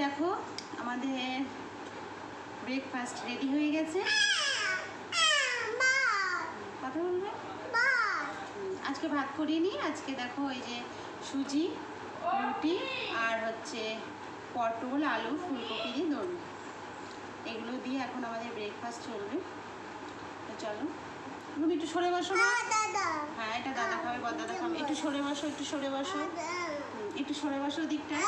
দেখো আমাদের breakfast ready হয়ে গেছে। কথা বলবে? আজকে ভাত করিনি, আজকে দেখো এই যে সুজি, রুটি আর হচ্ছে পটল, আলু, ফুলকপি দিয়ে দোরমা, এগুলো দিয়ে এখন আমাদের ব্রেকফাস্ট চলবে। তো চলো, তুমি একটু সরে বসো না। হ্যাঁ, এটা দাদা খাবে, বড় দাদা খাবে। একটু সরে বসো, একটু সরে বসো, একটু সরে বসো দিকটা।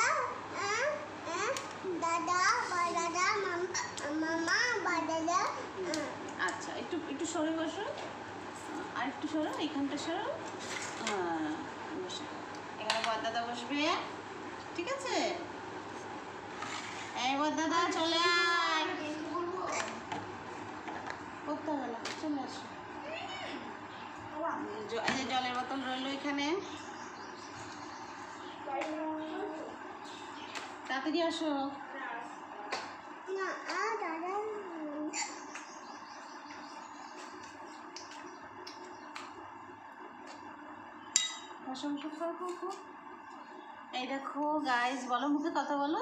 আচ্ছা, একটু একটু সরে বসো, আর একটু সরো, এইখানটা সরো। হ্যাঁ, বসে এখানে বড় দাদা বসবে, ঠিক আছে? এই বড় দাদা চলে আয়, করতে হবে না, চলে আসো। এই যে জলের বোতল রইলো এখানে, তাড়াতাড়ি আসো। এই দেখো গাইস, বলো, মুখে কথা বলো,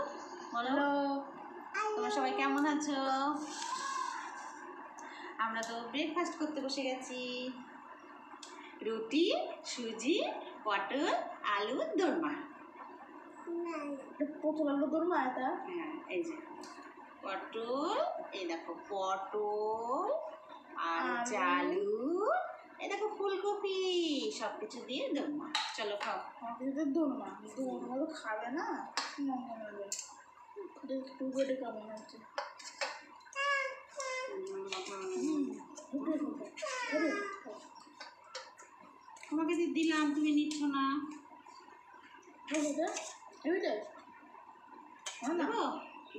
বলো তোমরা সবাই কেমন আছো? আমরা তো ব্রেকফাস্ট করতে বসে গেছি। রুটি, সুজি, পটল, আলু, দোরমা। পটল আলু দোরমা এটা? হ্যাঁ, এই যে পটল, এই দেখো পটল আর আলু, এই দেখো ফুলকপি, সব কিছু দিয়ে দোরমা। চলো খাও। দোরমা দোরমা তো খাবে না, কেমন হচ্ছে? তোমাকে যে দিলাম তুমি নিচ্ছ না। দেবো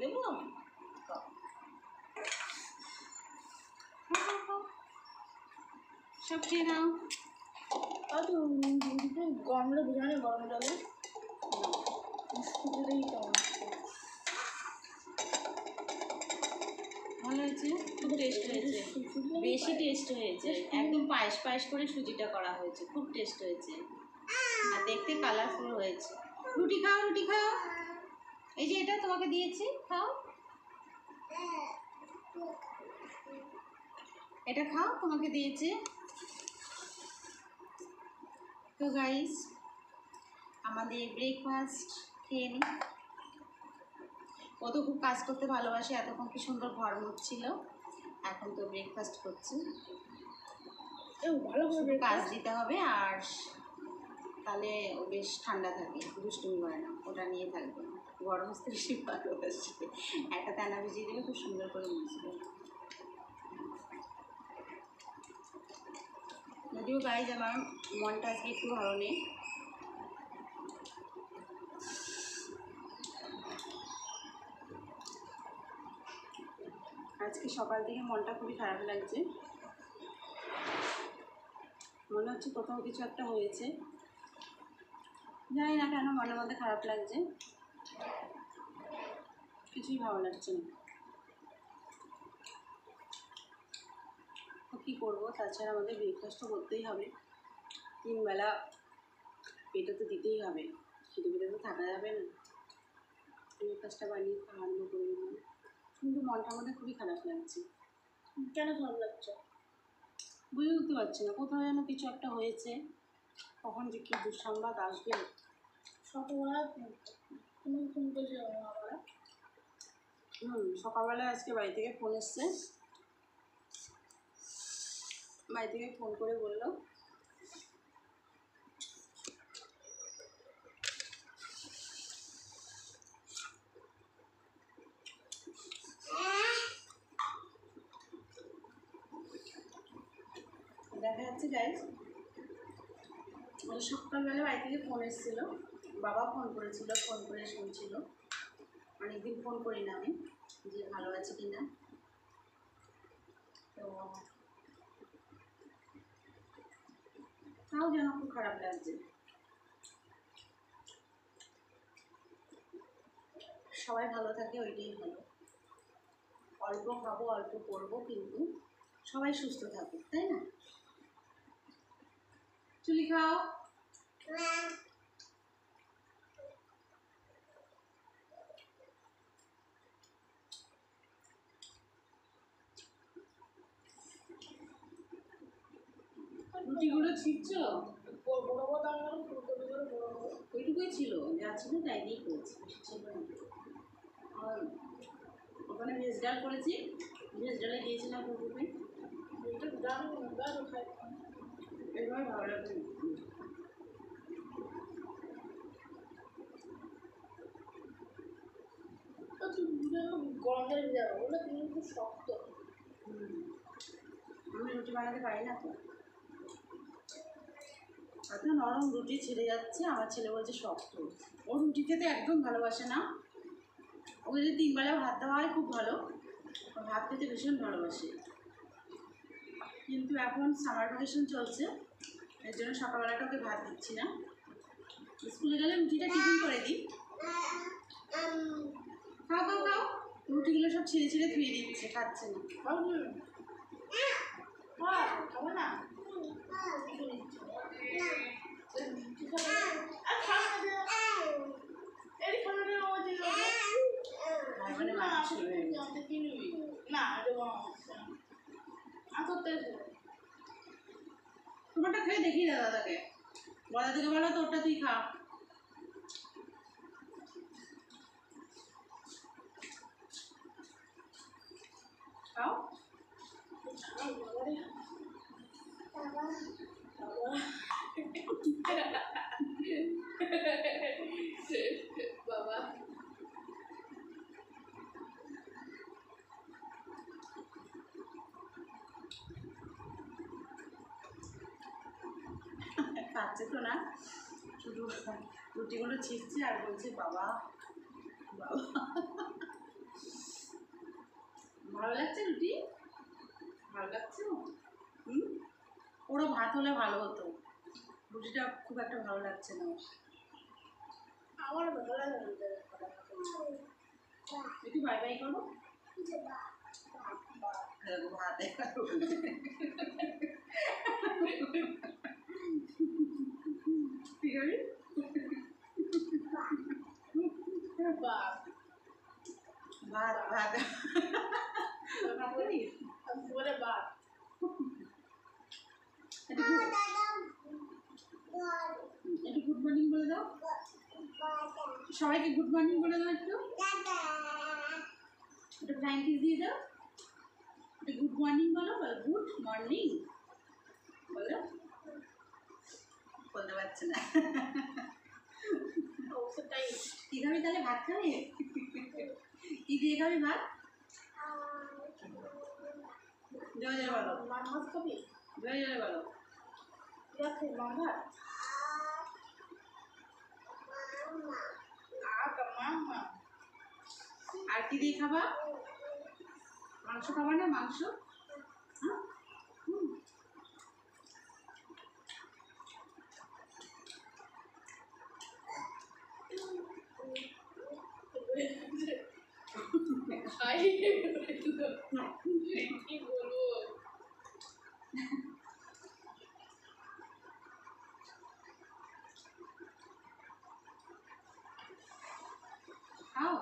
দেবো, সব খেয়ে নাও। গরমটা বুঝানে, গরম জলে কেমন ভালো হয়েছে, খুব টেস্ট হয়েছে, বেশি টেস্ট হয়েছে, একদম পায়েস পায়েস করে সুজিটা করা হয়েছে, খুব টেস্ট হয়েছে আর দেখতে কালারফুল হয়েছে। রুটি খাও, রুটি খাও, এই যে এটা তোমাকে দিয়েছি, খাও, এটা খাও, তোমাকে দিয়েছে। তো গাইস, আমাদের ব্রেকফাস্ট খেয়ে নিই। ও তো খুব কাজ করতে ভালোবাসে, এতক্ষণ কি সুন্দর ঘর মুছছিল, এখন তো ব্রেকফাস্ট করছে। ভালো করে কাজ দিতে হবে, আর তাহলে ও বেশ ঠান্ডা থাকে, দুষ্টুমি করে না, ওটা নিয়ে থাকবে না, ঘর মুছতে বেশি ভালোবাসে। একটা দানা ভিজিয়ে দেবে, খুব সুন্দর করে মুছবে। যদিও গাইজ আমার মনটা আজকে একটু ভালো নেই, আজকে সকাল থেকে মনটা খুবই খারাপ লাগছে, মনে হচ্ছে কোথাও কিছু একটা হয়েছে, জানি না কেন মনের মধ্যে খারাপ লাগছে, কিছুই ভালো লাগছে না। তো কী করবো, তাছাড়া আমাদের ব্রেকফাস্টও করতেই হবে, 3 বেলা পেটে তো দিতেই হবে, খেতে পেটে তো থাকা যাবে না, ব্রেকফাস্টটা বানিয়ে খাওয়ানো করে দিলাম, কিন্তু মনটা আমাদের খুবই খারাপ লাগছে। কেন খারাপ লাগছে বুঝে উঠতে পারছি না, কোথাও যেন কিছু একটা হয়েছে, কখন যে কী দুঃসংবাদ আসবে। সকালবেলা তুমি ফোন করেছি আবার? সকালবেলায় আজকে বাড়ি থেকে ফোন এসছে, বাড়ি থেকে ফোন করে বললো দেখা যাচ্ছে গাইজ, সকালবেলা বাড়ি থেকে ফোন এসেছিলো, বাবা ফোন করেছিল, ফোন করে শুনছিল, অনেকদিন ফোন করি না আমি, যে ভালো আছে কি না। তো তাও যেন খুব খারাপ লাগছে। সবাই ভালো থাকে, ওইটাই ভালো, অল্প খাবো, অল্প করবো, কিন্তু সবাই সুস্থ থাকুক, তাই না? চুলি খাও। ফুলকপিগুলো ছিঁড়ছো? বড় বড় বড় দাম ফুলকপিগুলো বড় বড়। ওইটুকুই ছিল, যা ছিল তাই দিয়েই করেছি, বেশি ছিল না। আর ওখানে ভেজ ডাল করেছি, ভেজ ডালে দিয়েছিলাম ফুলকপি। এটা দাম দাম খাই। এবার ভালো লাগবে। তো তুমি গরম জলে যাবো বলে তুমি খুব শক্ত। আমি রুটি বানাতে পারি না তো, এত নরম রুটি ছিঁড়ে যাচ্ছে। আমার ছেলে বলছে শক্ত। ও রুটি খেতে একদম ভালোবাসে না। ওকে যদি 3 বেলা ভাত দেওয়া হয় খুব ভালো, ও ভাত খেতে ভীষণ ভালোবাসে। কিন্তু এখন সামার ভ্যাকেশন চলছে, এর জন্য সকালবেলাটা ওকে ভাত দিচ্ছি না। স্কুলে গেলে রুটিটা টিফিন করে দিই। খাও খাও খাও, রুটিগুলো সব ছিঁড়ে ছিঁড়ে ধুয়ে দিচ্ছে, খাচ্ছে না। খাবো না। মানে মাংস হয়ে গেছে। তোমারটা খেয়ে দেখি দাদাকে, বলা থেকে বলো তোরটা তুই খা। খাও। বাবা খাচ্ছে তো না, শুধু রুটিগুলো ছিঁড়ছে আর বলছে বাবা বাবা। ভালো লাগছে রুটি? ভালো লাগছে? ওরও ভাত হলে ভালো হতো, রুটিটা খুব একটা ভালো লাগছে না। আমার ভালো লাগে। একটু বাই বাই করো। ভাত ভাত ভাত বলে বাদ একটু গুড মর্নিং বলে দাও সবাইকে, গুড মর্নিং বলে দাও। একটু একটু ফ্লাইং কিস দিয়ে দাও। একটু গুড মর্নিং বলো, গুড মর্নিং বলো। বলতে পারছে না। কি খাবি তাহলে? ভাত খাবি? কি দিয়ে খাবি ভাত? জয় জয় বলো, মাছ খাবি? জয় জয় বলো। মামা আর কি দিয়ে খাবা? মাংস খাবা না? মাংস কি বলবো? খাও।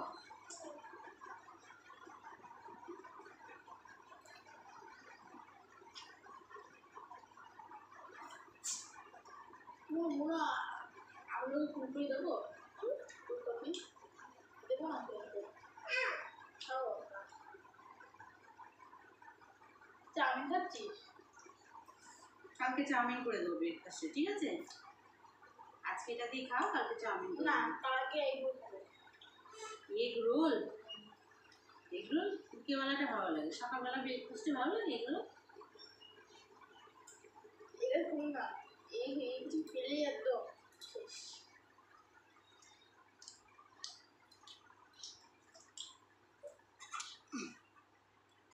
আলু ফুলকপি দেবো, ফুলকপি দেবো না? খাও। চাউমিন খাচ্ছিস? কালকে চাউমিন করে দেবো ব্রেকফাস্টে, ঠিক আছে? আজকে এটা দিয়ে খাও, কালকে চাউমিন করে না, দেবো। কালকে egg roll. Egg roll? Egg roll দুপুরবেলাটা ভালো লাগে, সকালবেলা ব্রেকফাস্টে ভালো লাগে এগুলো। এর কোন না, এই যে